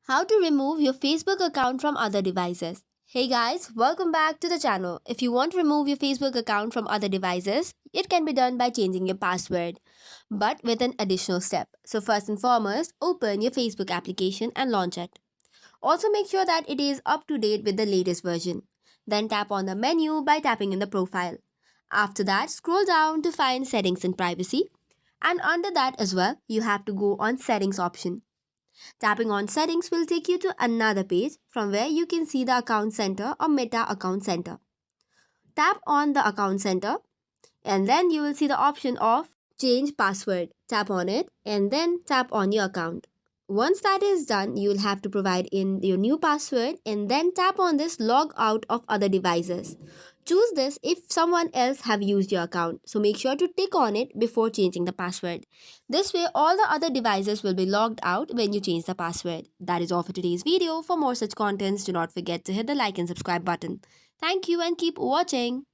How to remove your Facebook account from other devices. Hey guys, welcome back to the channel. If you want to remove your Facebook account from other devices, it can be done by changing your password, but with an additional step. So first and foremost, open your Facebook application and launch it. Also make sure that it is up to date with the latest version. Then tap on the menu by tapping in the profile. After that, scroll down to find settings and privacy. And under that as well, you have to go on settings option. Tapping on settings will take you to another page from where you can see the account center or meta account center. Tap on the account center and then you will see the option of change password. Tap on it and then tap on your account. Once that is done, you will have to provide in your new password and then tap on this log out of other devices. Choose this if someone else have used your account. So make sure to tick on it before changing the password. This way all the other devices will be logged out when you change the password. That is all for today's video. For more such contents, do not forget to hit the like and subscribe button. Thank you and keep watching.